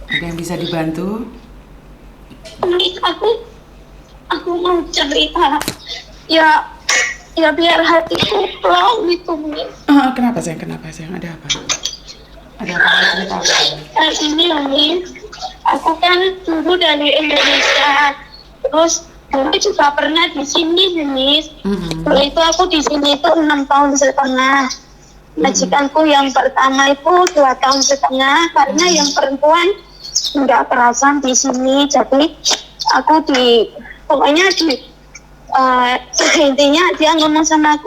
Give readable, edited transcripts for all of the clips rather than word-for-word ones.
Ada yang bisa dibantu? Miss, aku mau cerita. Ya, ya biar hatiku plong gitu, Miss. Kenapa sayang? Kenapa sayang? Ada apa? Ada apa? Cerita apa? Ini loh, Miss. Aku kan dulu dari Indonesia. Terus dulu juga pernah di sini, Miss. Dulu itu aku di sini itu 6 tahun setengah. Majikanku yang pertama itu 2 tahun setengah karena yang perempuan nggak kerasan di sini. Jadi aku pokoknya intinya dia ngomong sama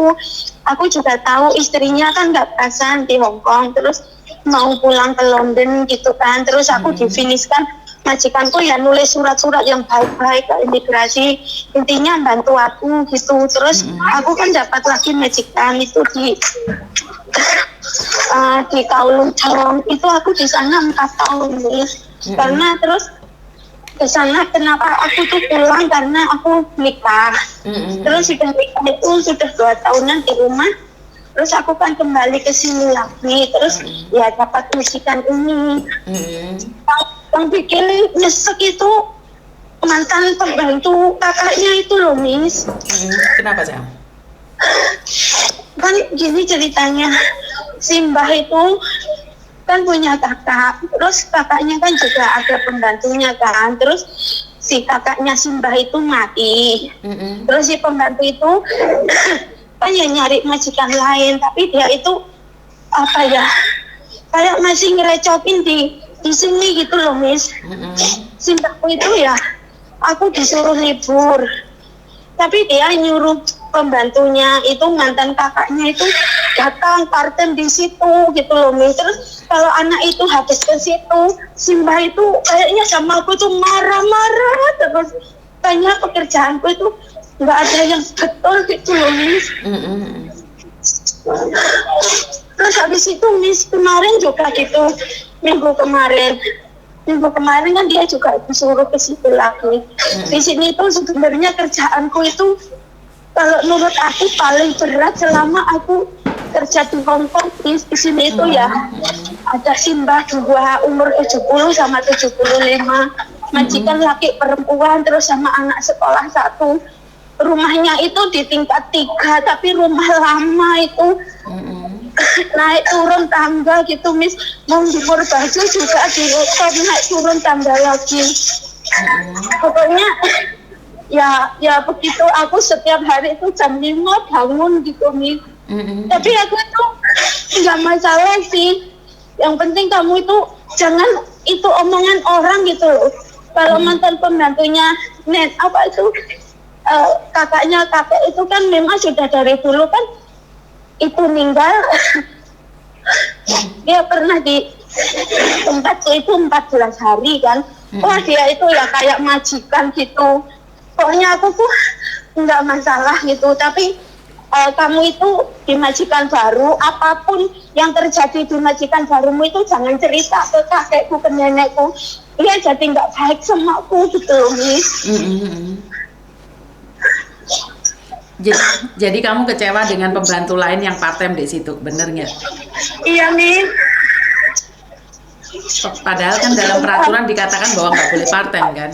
aku juga tahu istrinya kan nggak kerasan di Hong Kong, terus mau pulang ke London gitu kan. Terus aku difiniskan, majikanku ya nulis surat-surat yang baik-baik ke imigrasi, intinya bantu aku gitu. Terus aku kan dapat lagi majikan itu di Kowloon Chong, itu aku di sana 4 tahun nih. Karena terus ke sana kenapa aku tuh pulang karena aku nikah. Terus sudah nikah itu sudah 2 tahunan di rumah. Terus aku kan kembali ke sini lagi. Terus ya dapat majikan ini. Yang bikin nyesek itu mantan pembantu kakaknya itu loh, Miss. Kenapa sayang? Kan gini ceritanya, si Mbah itu kan punya kakak, terus kakaknya kan juga ada pembantunya kan. Terus si kakaknya si Mbah itu mati. Terus si pembantu itu kan ya nyari majikan lain, tapi dia itu apa ya, kayak masih ngerecokin di sini gitu loh, Miss. Si Mbahku itu ya, aku disuruh libur, tapi dia nyuruh pembantunya itu mantan kakaknya itu datang parten di situ gitu loh, Miss. Terus kalau anak itu habis ke situ, si Mbah itu kayaknya sama aku tuh marah-marah terus, tanya pekerjaanku itu nggak ada yang betul gitu loh, Miss. Terus habis itu, Miss, kemarin juga gitu, minggu kemarin kan dia juga disuruh ke situ lagi. Di sini tuh sebenarnya kerjaanku itu kalau menurut aku paling berat selama aku kerja di Hong Kong. Di sini itu ya ada Simbah 2 umur 70 sama 75, majikan laki perempuan, terus sama anak sekolah 1. Rumahnya itu di tingkat 3 tapi rumah lama itu, naik turun tangga gitu, Miss. Mau jemur baju juga direkod naik turun tangga lagi. Pokoknya ya begitu. Aku setiap hari itu jam 5 bangun gitu, Miss. Tapi aku itu nggak masalah sih, yang penting kamu itu jangan itu omongan orang gitu loh. Kalau mantan pembantunya kakaknya kakek itu kan memang sudah dari dulu kan itu meninggal. Dia pernah di tempatku itu 14 hari kan. Wah, dia itu ya kayak majikan gitu. Pokoknya aku tuh nggak masalah gitu. Tapi kamu itu di majikan baru, apapun yang terjadi di majikan barumu itu jangan cerita ke kakekku, ke nenekku. Dia jadi nggak baik sama aku gitu loh, Miss. Jadi kamu kecewa dengan pembantu lain yang part-time di situ, bener nggak? Iya, Miss. Padahal kan dalam peraturan dikatakan bahwa nggak boleh part-time kan?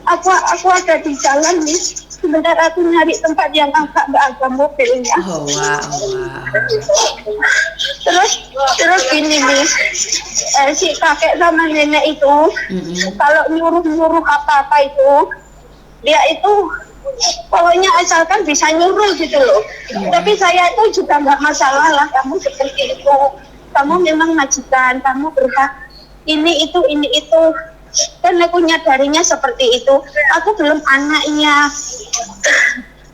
Aku ada di jalan, Miss. Sebentar aku nyari tempat yang agak nggak ada mobilnya. Oh, wow. Terus gini, Miss. Si kakek sama nenek itu, kalau nyuruh apa-apa itu, dia itu pokoknya asalkan bisa nyuruh gitu loh. Tapi saya itu juga nggak masalah lah kamu seperti itu. Kamu memang majikan, kamu berhak ini itu. Kan aku nyadarinya seperti itu. Aku belum anaknya.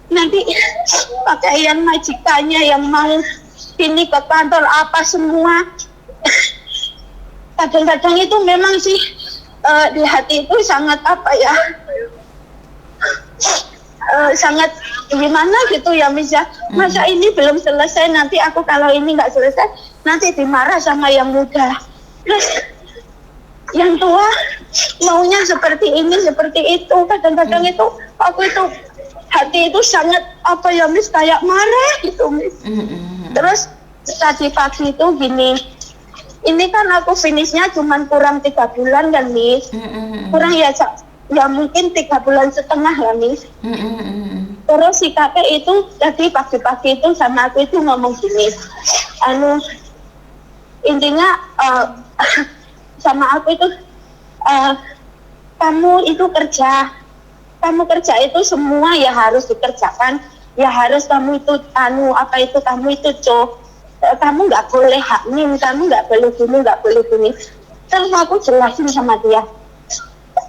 Nanti pakaian majikannya yang mau ini ke kantor apa semua. Kadang-kadang itu memang sih di hati itu sangat apa ya, sangat gimana gitu ya, Miss ya. Masa ini belum selesai, nanti aku kalau ini nggak selesai nanti dimarah sama yang muda. Terus yang tua maunya seperti ini seperti itu. Kadang-kadang itu aku itu hati itu sangat apa ya, Miss, kayak marah gitu, Miss. Terus tadi pagi itu gini, ini kan aku finishnya cuma kurang 3 bulan kan Miss. Kurang ya mungkin 3 bulan setengah lah Miss. Terus si kakek itu tadi pagi-pagi itu sama aku itu ngomong gini, intinya sama aku itu kamu itu kerja itu semua ya harus dikerjakan, ya harus kamu itu kamu itu kamu nggak boleh hamil, kamu nggak boleh gini. Terus aku jelasin sama dia,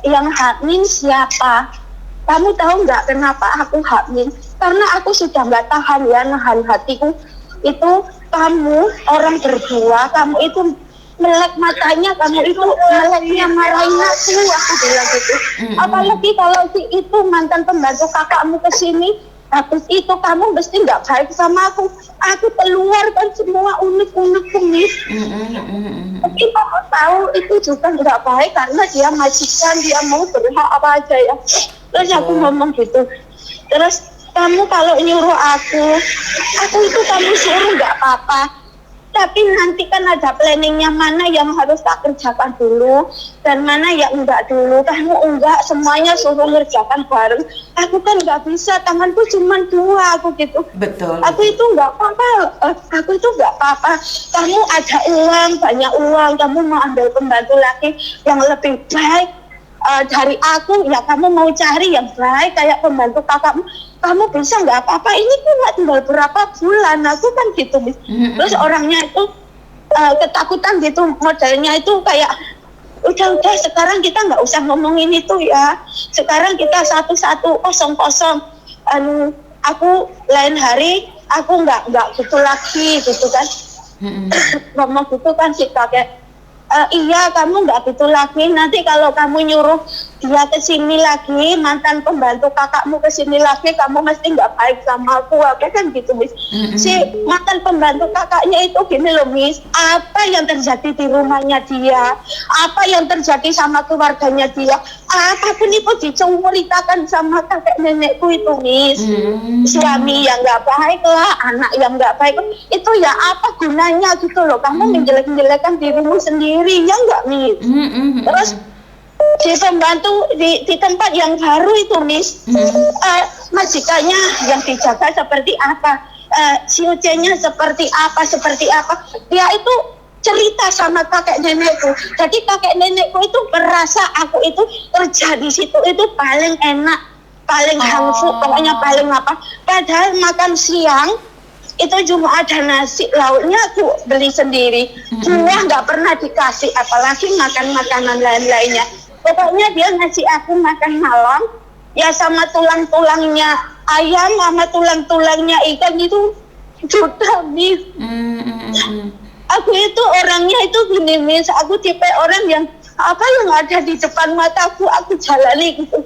yang hamil siapa? Kamu tahu nggak kenapa aku hamil? Karena aku sudah nggak tahan ya, nahan hatiku itu. Kamu orang berdua, kamu itu melek matanya, kamu itu meleknya marahin aku bilang gitu. Apalagi kalau si itu mantan pembantu kakakmu kesini, habis itu kamu mesti nggak baik sama aku keluarkan semua unek-unek kumis. Tapi kamu tahu itu juga nggak baik karena dia majikan, dia mau berhak apa aja ya. Terus aku ngomong gitu, terus kamu kalau nyuruh aku itu kamu suruh nggak apa-apa, tapi nanti kan ada planningnya, mana yang harus tak kerjakan dulu dan mana yang enggak dulu. Kamu enggak semuanya suruh ngerjakan bareng, aku kan nggak bisa, tanganku cuma 2 aku gitu. Betul. Aku itu nggak apa-apa, kamu ada uang, banyak uang, kamu mau ambil pembantu lagi yang lebih baik dari aku, ya kamu mau cari yang baik kayak pembantu kakakmu, kamu bisa nggak apa-apa, ini cuma tinggal berapa bulan, aku kan gitu. Terus orangnya itu ketakutan gitu, modelnya itu kayak udah sekarang kita nggak usah ngomongin itu ya, sekarang kita satu-satu kosong. Aku lain hari aku nggak gitu lagi gitu kan. Ngomong gitu kan si kakek. Iya, kamu nggak gitu lagi. Nanti kalau kamu nyuruh dia kesini lagi, mantan pembantu kakakmu kesini lagi, kamu mesti nggak baik sama aku kan gitu, Miss. Si mantan pembantu kakaknya itu gini loh, Miss. Apa yang terjadi di rumahnya dia, apa yang terjadi sama keluarganya dia, apapun itu diceritakan sama kakek nenekku itu, Miss. Suami yang nggak baik lah, anak yang nggak baik, itu ya apa gunanya gitu loh. Kamu menjelek-jelekan dirimu sendiri, ya nggak, Miss? Terus di pembantu di tempat yang baru itu, Miss, majikannya yang dijaga seperti apa, si Ucenya seperti apa, dia itu cerita sama kakek nenekku. Jadi kakek nenekku itu merasa aku itu kerja di situ itu paling enak, paling hangsu, pokoknya paling apa. Padahal makan siang itu cuma ada nasi, lauknya aku beli sendiri, buah nggak pernah dikasih, apalagi makan makanan lain-lainnya. Pokoknya dia ngasih aku makan malam ya sama tulang-tulangnya ayam sama tulang-tulangnya ikan itu sudah, Miss. Aku itu orangnya itu gini, Miss, aku tipe orang yang apa yang ada di depan mataku aku jalani gitu.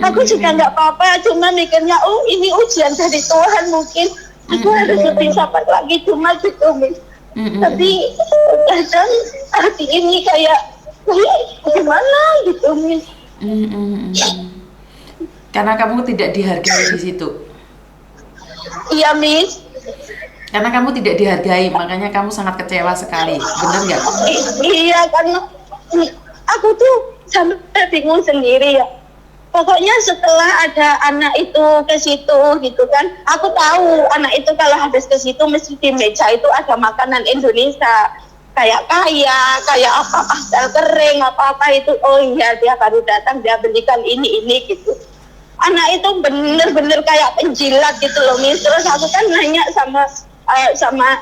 Aku juga nggak apa-apa, cuma mikirnya ini ujian dari Tuhan, mungkin aku harus lebih sabar lagi, cuma gitu, Miss. Tapi kadang hati ini kayak gimana gitu, Miss. Karena kamu tidak dihargai di situ. Iya, Miss. Karena kamu tidak dihargai, makanya kamu sangat kecewa sekali, benar nggak? Iya, karena aku tuh sampai bingung sendiri ya. Pokoknya setelah ada anak itu ke situ gitu kan, aku tahu anak itu kalau habis ke situ mesti di meja itu ada makanan Indonesia, kayak apa pastel kering apa itu. Oh iya, dia baru datang, dia belikan ini gitu. Anak itu bener-bener kayak penjilat gitu loh, Miss. Terus aku kan nanya sama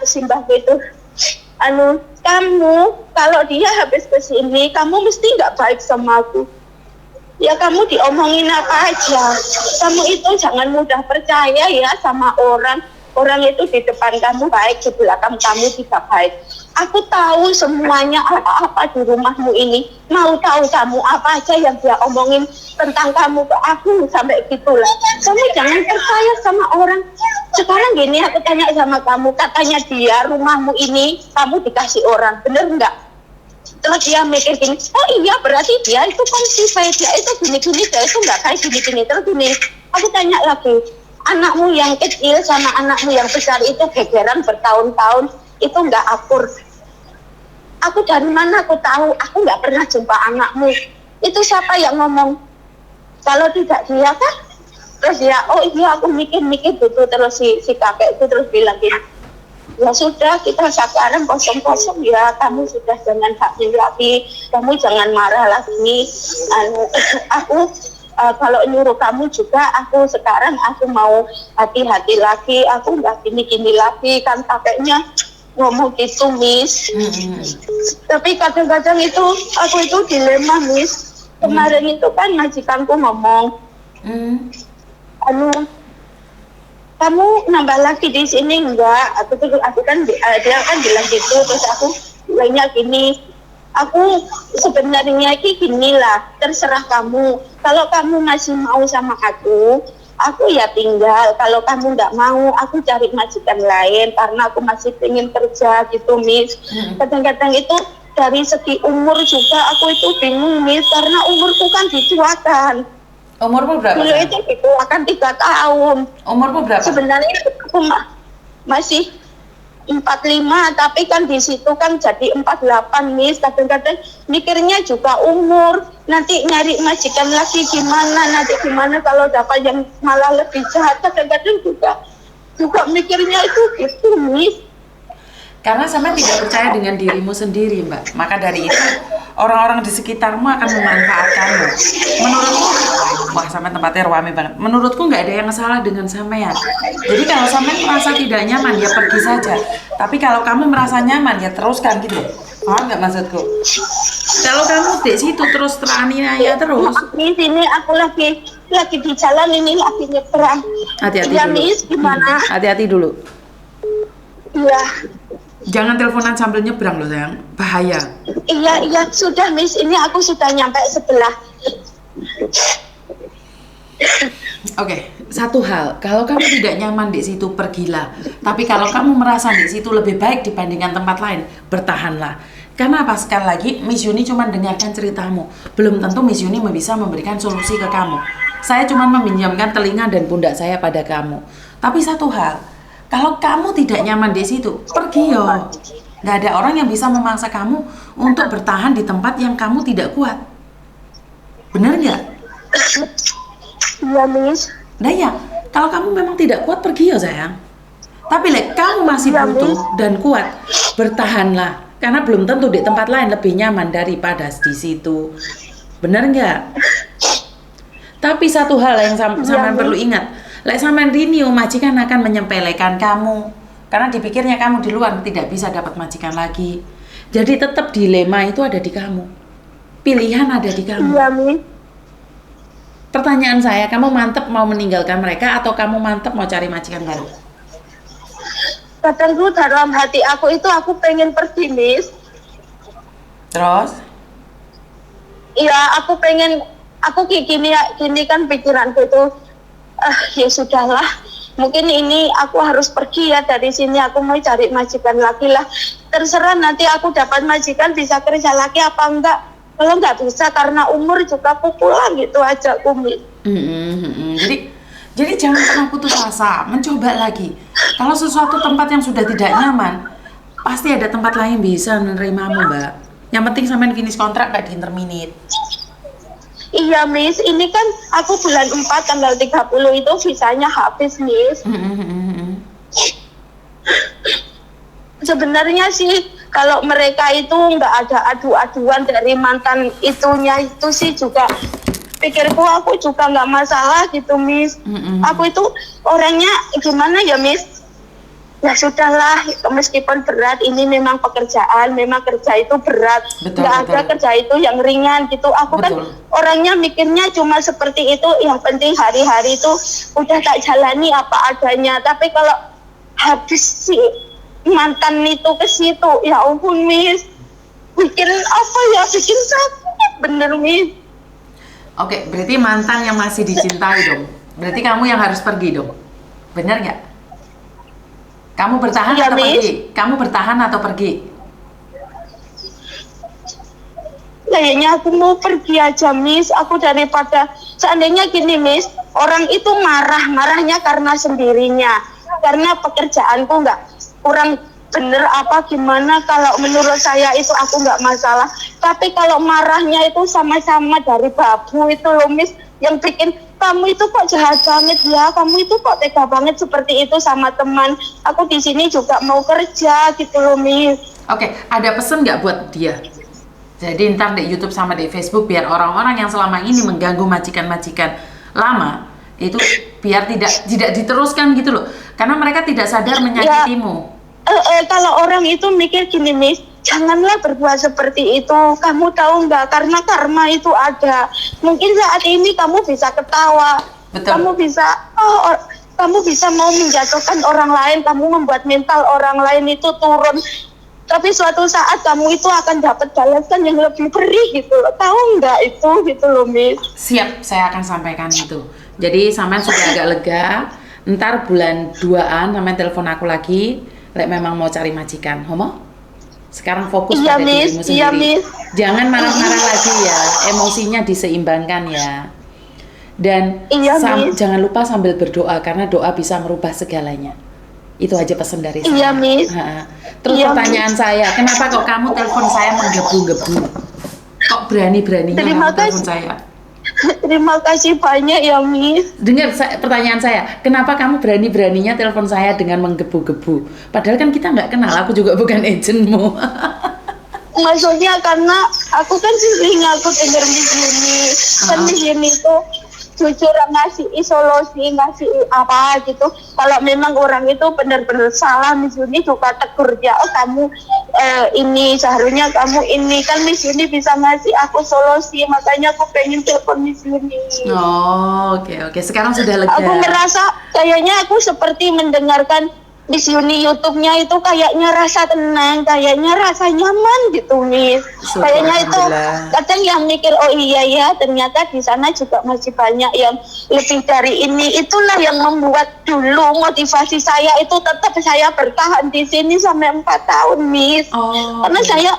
simbahku itu, kamu kalau dia habis kesini, kamu mesti nggak baik sama aku. Ya kamu diomongin apa aja. Kamu itu jangan mudah percaya ya sama orang. Orang itu di depan kamu baik, di belakang kamu tidak baik. Aku tahu semuanya apa-apa di rumahmu ini. Mau tahu kamu apa aja yang dia omongin tentang kamu ke aku sampai gitulah. Kamu jangan percaya sama orang. Sekarang gini, aku tanya sama kamu, katanya dia rumahmu ini kamu dikasih orang, bener enggak? Terus dia mikir gini, oh iya berarti dia itu konsisten, dia itu gini-gini, dia itu enggak kayak gini-gini. Terus gini, aku tanya lagi, anakmu yang kecil sama anakmu yang besar itu gegeran bertahun-tahun, itu enggak akur. Aku dari mana aku tahu? Aku nggak pernah jumpa anakmu. Itu siapa yang ngomong? Kalau tidak dia kan? Terus dia, oh iya aku mikir-mikir gitu. Terus si kakek itu terus bilang gini, ya sudah kita sekarang kosong-kosong ya, kamu sudah jangan hamil lagi, kamu jangan marah lagi. Aku kalau nyuruh kamu juga, aku sekarang aku mau hati-hati lagi, aku nggak gini-gini lagi. Kan kakeknya ngomong gitu, Miss. Tapi kadang-kadang itu aku itu dilema, Miss. Kemarin itu kan majikanku ngomong, kamu nambah lagi di sini enggak? Aku kan dia kan bilang gitu, terus aku bilangnya gini, aku sebenarnya gini lah, terserah kamu. Kalau kamu masih mau sama aku ya tinggal. Kalau kamu nggak mau, aku cari majikan lain karena aku masih pengen kerja gitu, Miss. Kadang-kadang itu dari segi umur juga aku itu bingung, Miss, karena umurku kan dituakan. Umurmu berapa? Dulu itu dituakan 3 tahun. Umurmu berapa? Sebenarnya aku masih 45, tapi kan di situ kan jadi 48, Miss. Kadang-kadang mikirnya juga umur, nanti nyari majikan lagi gimana, nanti gimana kalau dapat yang malah lebih jahat. Kadang-kadang juga mikirnya itu gitu, Miss. Karena sampai tidak percaya dengan dirimu sendiri, Mbak. Maka dari itu orang-orang di sekitarmu akan memanfaatkanmu. Menurutku, wah sampai tempatnya rame banget. Menurutku nggak ada yang salah dengan sampean. Jadi kalau sampean merasa tidak nyaman, ya pergi saja. Tapi kalau kamu merasa nyaman, ya teruskan gitu. Paham nggak maksudku? Kalau kamu di situ terus teraniaya terus. Di sini aku lagi di jalan ini lagi nyebrang. Hati-hati ya, dulu. Miss, gimana? Hati-hati dulu. Iya. Jangan teleponan sambil nyebrang loh sayang, bahaya. Iya, sudah, Miss, ini aku sudah nyampe sebelah. Oke, satu hal, kalau kamu tidak nyaman di situ, pergilah. Tapi kalau kamu merasa di situ lebih baik dibandingkan tempat lain, bertahanlah. Karena apa? Sekali lagi, Miss Yuni cuma dengarkan ceritamu. Belum tentu Miss Yuni bisa memberikan solusi ke kamu. Saya cuma meminjamkan telinga dan pundak saya pada kamu. Tapi satu hal, kalau kamu tidak nyaman di situ, pergi yo. Nggak ada orang yang bisa memaksa kamu untuk bertahan di tempat yang kamu tidak kuat. Benar nggak? Iya, Miss. Nah ya, kalau kamu memang tidak kuat, pergi yo sayang. Tapi kamu masih butuh dan kuat, bertahanlah. Karena belum tentu di tempat lain lebih nyaman daripada di situ. Benar nggak? Tapi satu hal yang sampean perlu ingat. Lek sampean rinio, majikan akan menyempelekan kamu. Karena dipikirnya kamu di luar tidak bisa dapat majikan lagi. Jadi tetap dilema itu ada di kamu. Pilihan ada di kamu. Iya, Miss. Pertanyaan saya, kamu mantep mau meninggalkan mereka atau kamu mantep mau cari majikan baru? Kadang tuh dalam hati aku itu aku pengen pergi, Miss. Terus? Iya, aku gini kan pikiranku tuh. Ya sudahlah, mungkin ini aku harus pergi ya dari sini, aku mau cari majikan lagi lah. Terserah nanti aku dapat majikan bisa kerja lagi apa enggak. Kalau enggak bisa karena umur juga aku pulang gitu aja, Umi. Jadi jangan pernah putus asa, mencoba lagi. Kalau sesuatu tempat yang sudah tidak nyaman, pasti ada tempat lain bisa menerimamu, Mbak. Yang penting sampean finish kontrak gak diinterminate. Iya, Miss, ini kan aku bulan 4 tanggal 30 itu visanya habis, Miss. Sebenarnya sih kalau mereka itu nggak ada adu-aduan dari mantan itunya itu sih juga pikirku aku juga nggak masalah gitu, Miss. Aku itu orangnya gimana ya, Miss? Ya sudahlah, meskipun berat, ini memang pekerjaan, memang kerja itu berat, nggak ada kerja itu yang ringan gitu. Aku kan orangnya mikirnya cuma seperti itu, yang penting hari-hari itu udah tak jalani apa adanya. Tapi kalau habis si mantan itu ke situ, ya ampun, Miss, bikin apa ya, bikin sakit bener, Miss. Oke, berarti mantan yang masih dicintai dong. Berarti kamu yang harus pergi dong, bener nggak? Kamu bertahan atau pergi? Kamu bertahan atau pergi? Kayaknya aku mau pergi aja, Miss. Aku daripada seandainya gini, Miss, orang itu marahnya karena sendirinya, karena pekerjaanku nggak bener apa gimana, kalau menurut saya itu aku nggak masalah. Tapi kalau marahnya itu sama-sama dari babu itu loh Miss, yang bikin kamu itu kok jahat banget ya, kamu itu kok tega banget seperti itu sama teman. Aku di sini juga mau kerja gitu loh Miss. Oke, ada pesan nggak buat dia? Jadi ntar di YouTube sama di Facebook biar orang-orang yang selama ini mengganggu majikan-majikan lama itu biar tidak diteruskan gitu loh. Karena mereka tidak sadar menyakitimu. Kalau orang itu mikir gini Miss, janganlah berbuat seperti itu. Kamu tahu nggak? Karena karma itu ada. Mungkin saat ini kamu bisa ketawa, Betul. kamu bisa mau menjatuhkan orang lain, kamu membuat mental orang lain itu turun. Tapi suatu saat kamu itu akan dapat balasan yang lebih perih gitu loh. Tahu nggak itu gitu loh Miss? Siap, saya akan sampaikan itu. Jadi sampean sudah agak lega. Ntar bulan 2-an sampean telepon aku lagi. Lek memang mau cari majikan, homo? Sekarang fokus pada dirimu sendiri. Iya, Miss. Jangan marah-marah lagi ya, emosinya diseimbangkan ya. Dan Iya, jangan lupa sambil berdoa karena doa bisa merubah segalanya. Itu aja pesan dari saya. Iya, Miss. Terus Iya, pertanyaan saya, kenapa kok kamu telepon saya menggebu-gebu? Kok berani-beraninya kamu telepon saya? Terima kasih banyak ya Miss. Dengar pertanyaan saya, kenapa kamu berani-beraninya telepon saya dengan menggebu-gebu? Padahal kan kita nggak kenal, aku juga bukan agentmu. Maksudnya karena aku kan sering aku denger Miss Yuni. Kan Miss Yuni itu jujur ngasih solusi, ngasih apa gitu. Kalau memang orang itu benar-benar salah, Miss Yuni juga tegur dia. Oh kamu ini seharusnya kamu ini, kan Miss Yuni bisa ngasih aku solusi. Makanya aku pengen telepon Miss Yuni. Oh oke. Sekarang sudah lega. Aku merasa kayaknya aku seperti mendengarkan Miss Yuni YouTube-nya itu kayaknya rasa tenang, kayaknya rasa nyaman gitu Miss. Kayaknya itu kadang yang mikir oh iya ya ternyata di sana juga masih banyak yang lebih dari ini. Itulah yang membuat dulu motivasi saya itu tetap saya bertahan di sini sampai 4 tahun Miss. Karena saya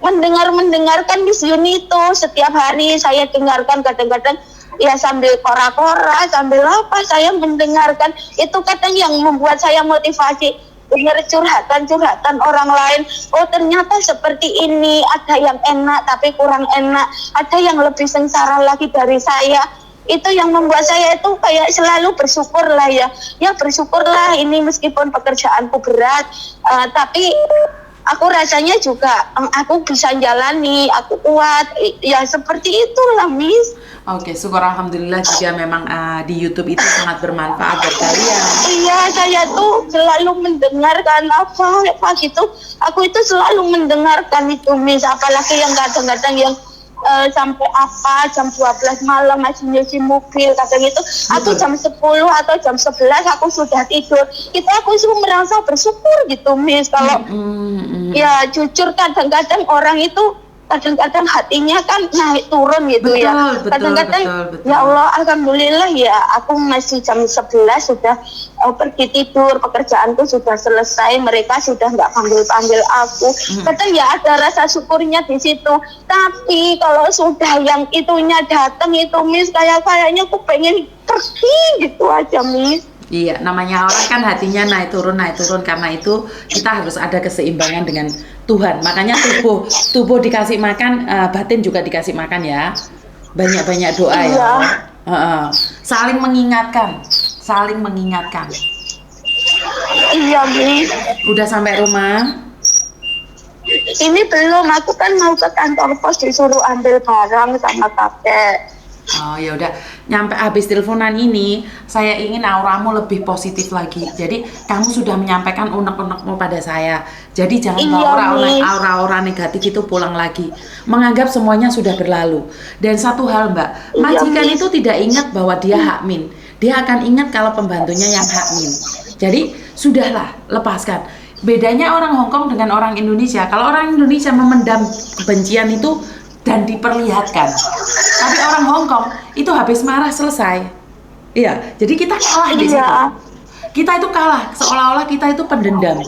mendengarkan Miss Yuni itu setiap hari saya dengarkan, kadang-kadang ya sambil kora-kora, sambil apa saya mendengarkan. Itu kadang yang membuat saya motivasi, dengar curhatan orang lain. Oh ternyata seperti ini, ada yang enak tapi kurang enak, ada yang lebih sengsara lagi dari saya. Itu yang membuat saya itu kayak selalu bersyukur lah ya bersyukurlah ini meskipun pekerjaanku berat, tapi aku rasanya juga aku bisa jalani, aku kuat, ya seperti itulah Miss. Oke, syukur alhamdulillah jika memang di YouTube itu sangat bermanfaat buat kalian. Iya, saya tuh selalu mendengarkan apa gitu. Aku itu selalu mendengarkan itu Miss, apalagi yang kadang-kadang yang sampai jam 12 malam masih nyuci mobil kadang itu. Aku jam 10 atau jam 11 aku sudah tidur. Itu aku merasa bersyukur gitu Miss. Kalau ya jujur kadang-kadang orang itu kadang-kadang hatinya kan naik turun gitu. Betul, kadang-kadang betul. Ya Allah alhamdulillah ya aku masih jam 11 sudah pergi tidur, pekerjaanku sudah selesai, mereka sudah nggak panggil aku. Kadang ya ada rasa syukurnya di situ. Tapi kalau sudah yang itunya datang itu Miss, kayaknya aku pengen pergi gitu aja Miss. Iya, namanya orang kan hatinya naik turun. Karena itu kita harus ada keseimbangan dengan Tuhan. Makanya tubuh dikasih makan, batin juga dikasih makan ya. Banyak-banyak doa ya. Saling mengingatkan. Iya, Miss. Udah sampai rumah? Ini belum, aku kan mau ke kantor pos disuruh ambil barang sama kakek. Oh ya udah, nyampe habis teleponan ini saya ingin auramu lebih positif lagi. Jadi kamu sudah menyampaikan unek-unekmu pada saya. Jadi jangan bawa aura-aura negatif itu pulang lagi. Menganggap semuanya sudah berlalu. Dan satu hal Mbak, majikan itu tidak ingat bahwa dia hakmin. Dia akan ingat kalau pembantunya yang hakmin. Jadi sudahlah, lepaskan. Bedanya orang Hongkong dengan orang Indonesia. Kalau orang Indonesia memendam kebencian itu dan diperlihatkan, tapi orang Hongkong itu habis marah selesai. Iya, jadi kita kalah di situ. Kita itu kalah, seolah-olah kita itu pendendam.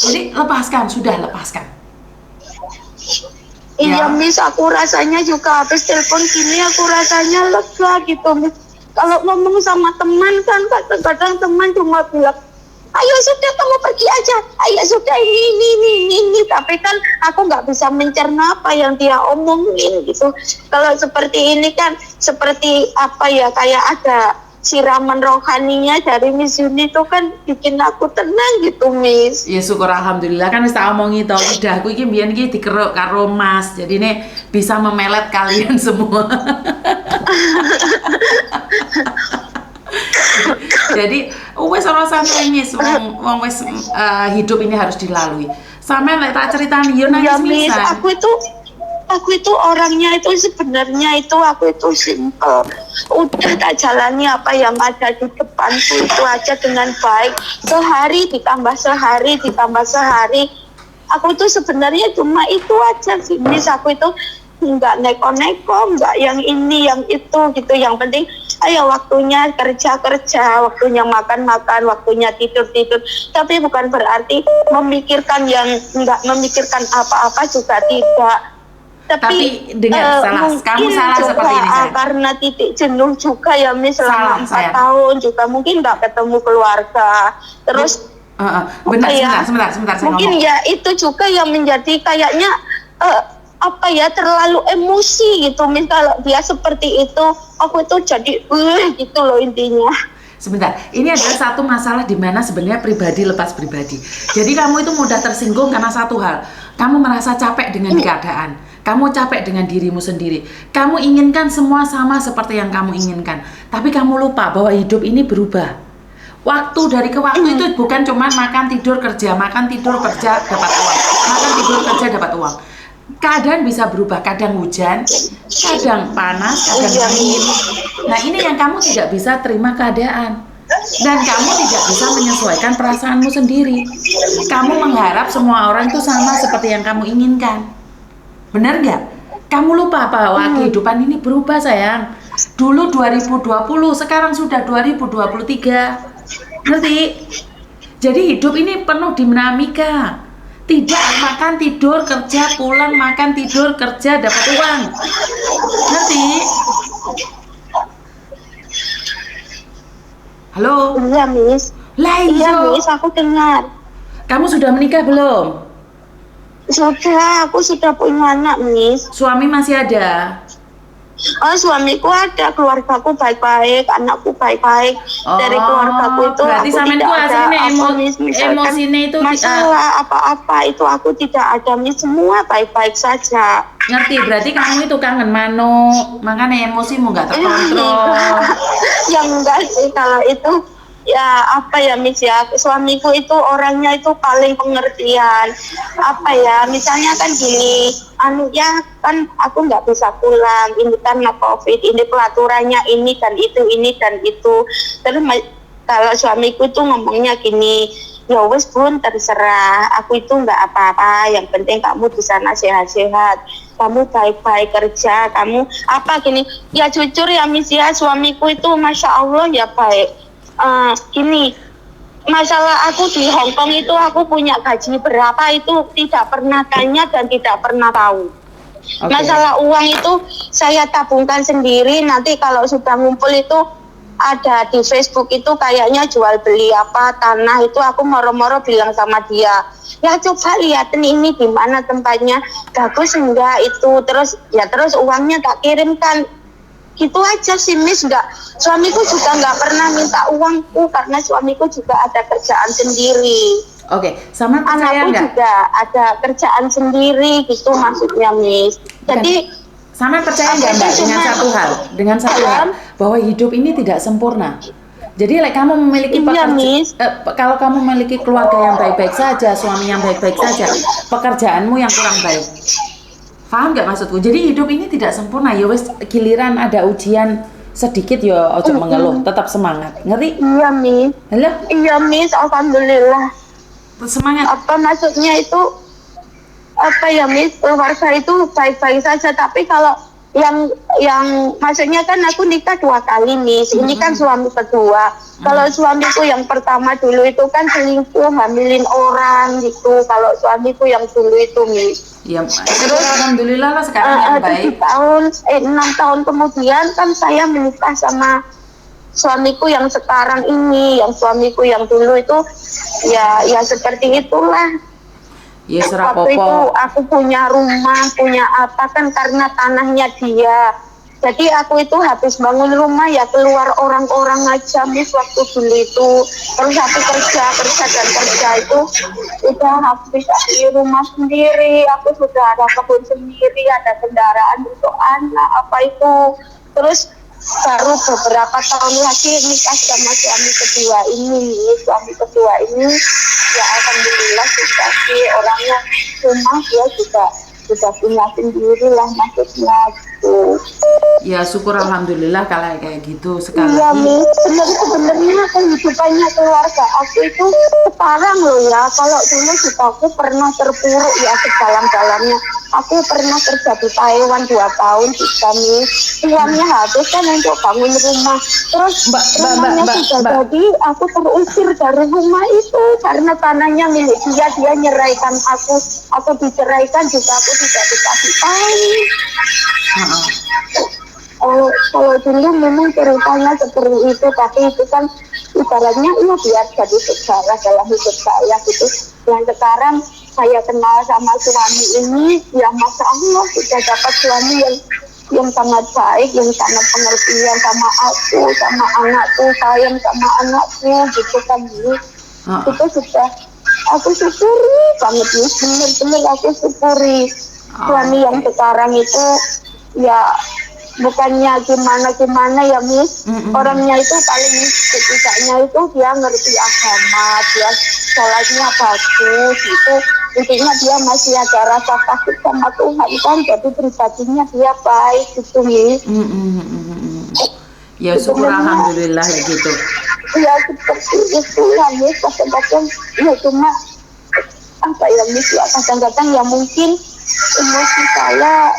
Jadi lepaskan. Iya Miss, aku rasanya juga habis telepon gini aku rasanya lega gitu Miss. Kalau ngomong sama teman kan kadang-kadang teman cuma bilang ayo sudah kamu pergi aja, ayo sudah ini. Tapi kan aku nggak bisa mencerna apa yang dia omongin gitu. Kalau seperti ini kan seperti apa ya, kayak ada siraman rohaninya dari Miss Yuni itu kan bikin aku tenang gitu, Miss. Ya syukur alhamdulillah, kan wis tak omongi to, lidahku iki mbiyen iki dikeruk karo Mas. Jadi ini bisa memelet kalian semua. Jadi wis ora sampe Miss, wong wis hidup ini harus dilalui. Sampe lek tak critani yo Ya, nangis Miss, pisan. aku itu orangnya itu sebenarnya itu aku itu simple. Udah tak jalani apa yang ada di depanku itu aja dengan baik. Sehari ditambah sehari. Aku itu sebenarnya cuma itu aja sih, Miss. Aku itu nggak neko-neko, nggak yang ini, yang itu gitu. Yang penting, ayo waktunya kerja, waktunya makan, waktunya tidur. Tapi bukan berarti memikirkan yang nggak memikirkan apa-apa juga tidak. Tapi dengar, kamu salah juga, seperti ini, sayang. karena titik jenuh juga ya, Miss, selama 4 sayang. tahun juga mungkin nggak ketemu keluarga. Terus benar, sebentar saya mungkin ngomong. ya itu juga yang menjadi kayaknya apa ya, terlalu emosi gitu, Miss. Kalau dia seperti itu, aku itu jadi gitu loh intinya. Sebentar, ini adalah satu masalah di mana sebenarnya pribadi lepas pribadi. Jadi kamu itu mudah tersinggung karena satu hal. Kamu merasa capek dengan keadaan. Kamu capek dengan dirimu sendiri. Kamu inginkan semua sama seperti yang kamu inginkan. Tapi kamu lupa bahwa hidup ini berubah. Waktu dari ke waktu itu bukan cuma makan, tidur, kerja, dapat uang. Makan, tidur, kerja, dapat uang. Keadaan bisa berubah, kadang hujan, kadang panas, kadang dingin. Nah, ini yang kamu tidak bisa terima keadaan. Dan kamu tidak bisa menyesuaikan perasaanmu sendiri. Kamu mengharap semua orang itu sama seperti yang kamu inginkan. Benar nggak? Kamu lupa bahwa kehidupan ini berubah, sayang. Dulu 2020, sekarang sudah 2023. Ngerti? Jadi hidup ini penuh dinamika. Tidak makan, tidur, kerja, pulang, makan, tidur, kerja, dapat uang. Ngerti? Halo? Iya, Miss. Lah, Iya, Miss, aku dengar. Kamu sudah menikah belum? Sudah, aku sudah punya anak, Miss. Suami masih ada? Oh, suamiku ada, keluargaku baik-baik, anakku baik-baik. Dari keluargaku itu berarti aku sampean tidak ku ada asline apa, Miss. Misalkan emosine itu masalah apa-apa itu aku tidak ada, Miss. Semua baik-baik saja. ngerti, berarti kamu itu kangen manuk, makanya emosimu nggak terkontrol. Yang enggak sih kalau itu. Ya apa ya, Miss, ya, suamiku itu orangnya itu paling pengertian. Apa ya, misalnya kan gini, ya kan aku nggak bisa pulang, ini kan COVID, ini pelaturannya ini dan itu. Terus kalau suamiku itu ngomongnya gini, ya wes Bun, terserah, aku itu nggak apa-apa, yang penting kamu di sana sehat-sehat, kamu baik-baik kerja, kamu apa gini. Ya jujur ya, Miss, ya, suamiku itu Masya Allah ya baik. Gini, masalah aku di Hong Kong itu aku punya gaji berapa itu tidak pernah tanya dan tidak pernah tahu. Okay. Masalah uang itu saya tabungkan sendiri, nanti kalau sudah ngumpul itu ada di Facebook itu kayaknya jual beli apa tanah itu aku moro-moro bilang sama dia, ya coba lihatin ini di mana tempatnya bagus enggak itu, terus uangnya tak kirimkan. Gitu aja sih, Miss. Enggak, suamiku juga nggak pernah minta uangku karena suamiku juga ada kerjaan sendiri. Oke, sama anakku juga ada kerjaan sendiri gitu maksudnya, Miss. Jadi sama percaya nggak, Mbak, dengan satu hal bahwa hidup ini tidak sempurna. Jadi kamu memiliki kalau kamu memiliki keluarga yang baik-baik saja, suami yang baik-baik saja, pekerjaanmu yang kurang baik. Paham nggak maksudku? Jadi hidup ini tidak sempurna. Ya wes, giliran ada ujian sedikit ya ojo mengeluh, tetap semangat. Ngerti? Iya, Miss. Halo? Iya, Miss, alhamdulillah. Semangat. Apa maksudnya itu? Apa ya, Miss? Keluarga itu baik-baik saja, tapi kalau yang maksudnya kan aku nikah 2 kali, Miss. Ini kan suami kedua. Kalau suamiku yang pertama dulu itu kan selingkuh, hamilin orang gitu. Kalau suamiku yang dulu itu, Miss. Ya, terus alhamdulillah lah sekarang yang baik. 6 tahun kemudian kan saya menikah sama suamiku yang sekarang ini, yang suamiku yang dulu itu ya seperti itulah. Ya serah Waktu itu popo. aku punya rumah, punya apa kan karena tanahnya dia. Jadi aku itu habis bangun rumah ya keluar orang-orang aja mis waktu dulu itu. Terus aku kerja itu udah habis di rumah sendiri. Aku sudah ada kebun sendiri, ada kendaraan untuk anak apa itu. Terus baru beberapa tahun lagi nikah sama suami kedua ini ya alhamdulillah sudah sih orangnya rumah dia juga punya sendiri lah maksudnya gitu. Ya syukur alhamdulillah kalau kayak gitu. Sekali Iya lagi mis, sebenarnya kehidupannya keluarga aku itu sekarang loh ya. Kalau dulu juga aku pernah terpuruk ya sedalam-dalamnya. Aku pernah kerja di Taiwan 2 tahun juga mis. Uangnya habis kan untuk bangun rumah. Terus rumahnya sudah jadi, aku terusir dari rumah itu karena tanahnya milik dia. Dia nyeraikan aku diceraikan juga aku tidak dikasih tahu. Kalau dulu memang ceritanya seperti itu, tapi itu kan ibaratnya biar jadi sejarah dalam hidup saya gitu. Yang sekarang saya kenal sama suami ini, ya masya Allah sudah dapat suami yang sangat baik, yang sangat pengertian sama aku, sama anakku, sayang sama anakku gitu kan ini. Itu sudah aku syukuri banget nih, bener-bener aku syukuri suami yang sekarang itu ya bukannya gimana ya mis, orangnya itu paling setidaknya itu dia ngerti agama, dia sholatnya bagus itu, intinya dia masih ada rasa takut sama Tuhan kan, jadi pribadinya dia baik gitu mis. Ya syukur alhamdulillah ya gitu. Ya seperti itu ya mis, kadang-kadang ya cuma apa ya mis ya kadang-kadang ya mungkin emosi saya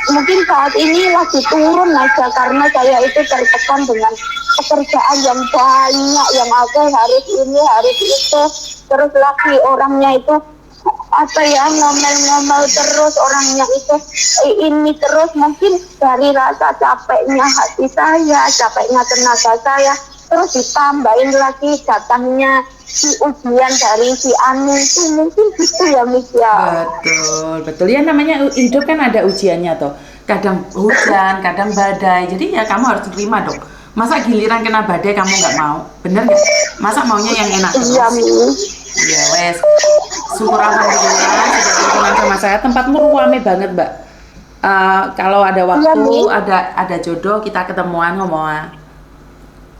mungkin saat ini lagi turun aja karena saya itu tertekan dengan pekerjaan yang banyak yang aku harus ini harus itu, terus lagi orangnya itu apa ya ngomel-ngomel terus orangnya itu ini terus, mungkin dari rasa capeknya hati saya, capeknya tenaga saya, terus ditambahin lagi datangnya si ujian dari si Anu itu mungkin gitu ya mis ya. Betul ya, namanya hidup kan ada ujiannya toh, kadang hujan kadang badai, jadi ya kamu harus terima dong. Masa giliran kena badai kamu nggak mau, bener nggak? Masa maunya yang enak terus? Iya mis. Ya wes, syukur alhamdulillah sudah berkenan sama saya. Tempatmu rame banget mbak. Kalau ada waktu, ada jodoh kita ketemuan ngomong.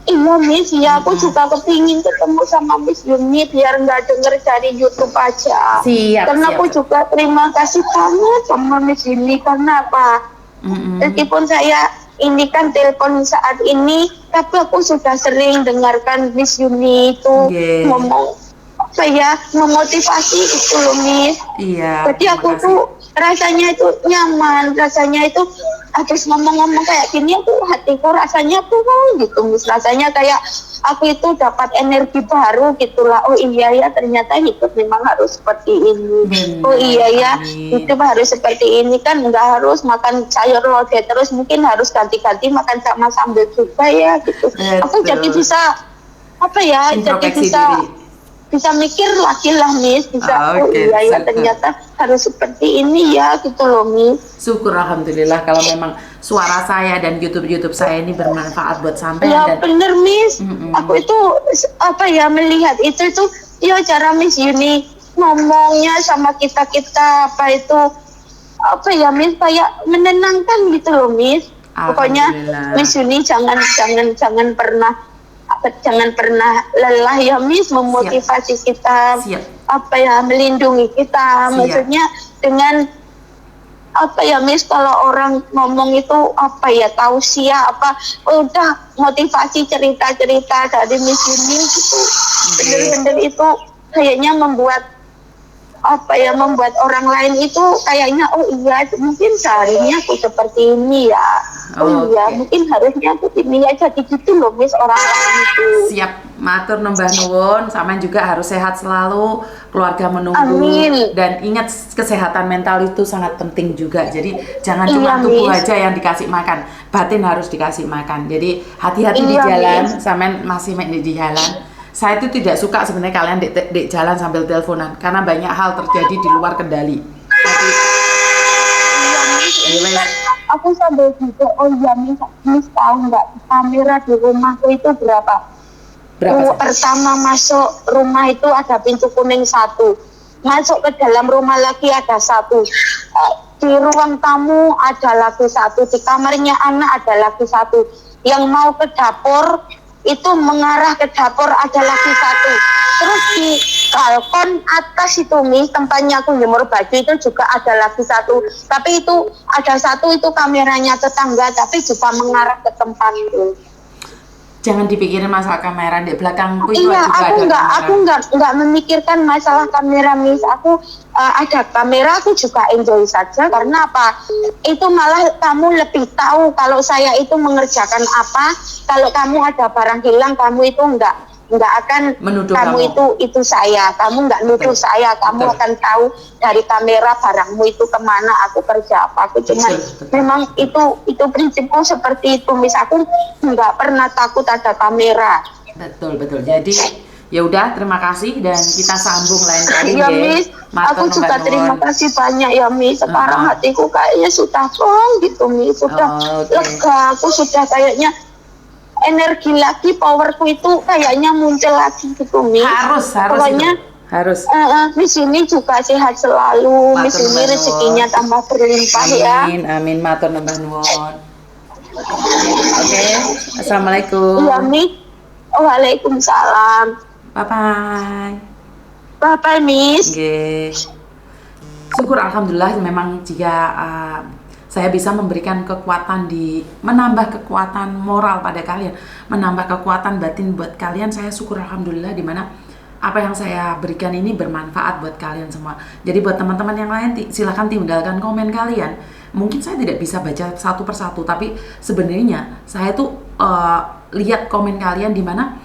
Iya Miss, ya aku juga kepingin ketemu sama Miss Yuni biar nggak denger dari YouTube aja. Karena aku juga terima kasih banget sama Miss Yuni karena apa? Meskipun saya ini kan telepon saat ini, tapi aku sudah sering dengarkan Miss Yuni itu ngomong apa ya, memotivasi itu loh Miss. Iya. Jadi aku tuh rasanya itu nyaman, rasanya itu habis ngomong-ngomong kayak gini aku hatiku rasanya tuh gitu Miss, rasanya kayak aku itu dapat energi baru gitulah. Oh iya ya ternyata hidup memang harus seperti ini. Oh iya ya hidup harus seperti ini, kan nggak harus makan sayur lodeh terus, mungkin harus ganti-ganti makan sama sambal juga ya gitu. Aku jadi bisa apa ya, jadi bisa mikir lagi lah Miss, bisa oh iya ya ternyata harus seperti ini ya gitu loh Miss. Syukur alhamdulillah kalau memang suara saya dan YouTube saya ini bermanfaat buat sampai. Ya bener Miss, aku itu apa ya melihat itu ya cara Miss Yuni ngomongnya sama kita apa itu apa ya Miss kayak menenangkan gitu loh Miss. Pokoknya Miss Yuni jangan pernah lelah ya Miss memotivasi kita. Apa ya melindungi kita. Maksudnya dengan apa ya Miss, kalau orang ngomong itu apa ya tausiah apa udah motivasi cerita-cerita dari Miss Yuni gitu. Bener-bener itu kayaknya membuat apa ya, membuat orang lain itu kayaknya oh iya mungkin seharusnya aku seperti ini ya, oh iya mungkin harusnya aku ini ya, jadi gitu loh Miss orang-orang itu. Siap, matur nembah nuwun, sampean juga harus sehat selalu, keluarga menunggu. Amin. Dan ingat kesehatan mental itu sangat penting juga. Jadi jangan Iya, cuma tubuh Miss. aja yang dikasih makan, batin harus dikasih makan. Jadi hati-hati di Iya, jalan, Miss. sampean masih di jalan. Saya itu tidak suka sebenarnya kalian di jalan sambil teleponan karena banyak hal terjadi di luar kendali. Tapi Iya Miss, ini Anyways. kan aku sambil gitu, oh iya Miss tahu nggak kamera di rumahku itu berapa? berapa sih? Pertama masuk rumah itu ada pintu kuning satu, masuk ke dalam rumah lagi ada satu, di ruang tamu ada lagi satu, di kamarnya anak ada lagi satu, yang mau ke dapur itu mengarah ke dapur ada lagi satu, terus di balkon atas itu Miss, tempatnya aku jemur baju itu juga ada lagi satu, tapi itu ada satu itu kameranya tetangga tapi juga mengarah ke tempat itu. Jangan dipikirin masalah kamera di belakangku itu Iya, juga aku ada kamera. nggak memikirkan masalah kamera Miss. Aku ada kamera, aku juga enjoy saja. Karena apa? Itu malah kamu lebih tahu kalau saya itu mengerjakan apa. Kalau kamu ada barang hilang, kamu itu nggak akan Menuduh kamu kamu. itu saya. Kamu nggak nuduh Betul. saya. Kamu Betul. akan tahu dari kamera barangmu itu kemana. Aku kerja apa. Aku cuma Betul. memang itu prinsipku seperti itu Miss. Aku nggak pernah takut ada kamera. Betul. Jadi ya udah, terima kasih dan kita sambung lain kali Ya nggih. Miss, Matur aku juga nuwun. terima kasih banyak ya Miss. Sekarang hatiku kayaknya sudah plong gitu Miss, sudah Oke. lega. Aku sudah kayaknya energi lagi, powerku itu kayaknya muncul lagi gitu Miss. Harus Pokoknya itu. Harus. Miss ini juga sehat selalu. Miss Matur ini nuwun. rezekinya tambah berlimpah ya. Amin, matur nembah nuwun. Oke, assalamualaikum. Iya Miss. Waalaikumsalam. Bye bye. Bye bye Miss. Nggih. Syukur alhamdulillah memang jika saya bisa memberikan kekuatan menambah kekuatan moral pada kalian, menambah kekuatan batin buat kalian, saya syukur alhamdulillah di mana apa yang saya berikan ini bermanfaat buat kalian semua. Jadi buat teman-teman yang lain silahkan tinggalkan komen kalian. Mungkin saya tidak bisa baca satu persatu, tapi sebenarnya saya tuh lihat komen kalian di mana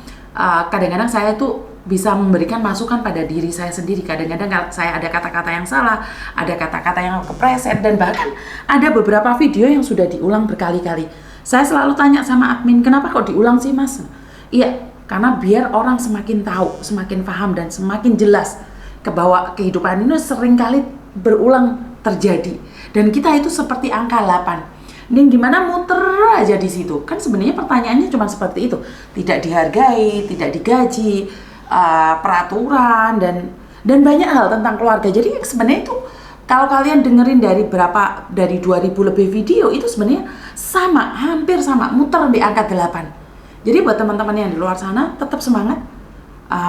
kadang-kadang saya tuh bisa memberikan masukan pada diri saya sendiri. Kadang-kadang saya ada kata-kata yang salah, ada kata-kata yang kepreset, dan bahkan ada beberapa video yang sudah diulang berkali-kali. Saya selalu tanya sama admin, kenapa kok diulang sih Mas? Iya, karena biar orang semakin tahu, semakin paham, dan semakin jelas ke bahwa kehidupan ini sering kali berulang terjadi. Dan kita itu seperti angka 8. Dan gimana muter aja di situ? Kan sebenarnya pertanyaannya cuma seperti itu. Tidak dihargai, tidak digaji, peraturan dan banyak hal tentang keluarga. Jadi sebenarnya itu kalau kalian dengerin dari 2000 lebih video itu sebenarnya sama, hampir sama, muter di angka 8. Jadi buat teman-teman yang di luar sana tetap semangat.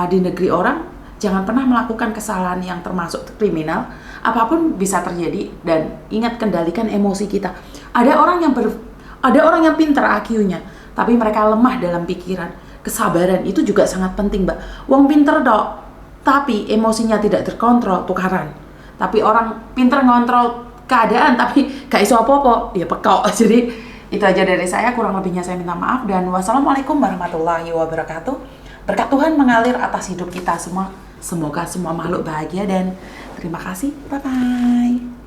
Di negeri orang jangan pernah melakukan kesalahan yang termasuk kriminal. Apapun bisa terjadi, dan ingat kendalikan emosi kita. Ada orang yang pintar IQ-nya, tapi mereka lemah dalam pikiran. Kesabaran itu juga sangat penting, Mbak. Wong pinter dok, tapi emosinya tidak terkontrol, tukaran. Tapi orang pinter ngontrol keadaan, tapi gak iso apa-apa, ya pekok. Jadi itu aja dari saya, kurang lebihnya saya minta maaf, dan wassalamualaikum warahmatullahi wabarakatuh. Berkat Tuhan mengalir atas hidup kita semua. Semoga semua makhluk bahagia, dan terima kasih. Bye-bye.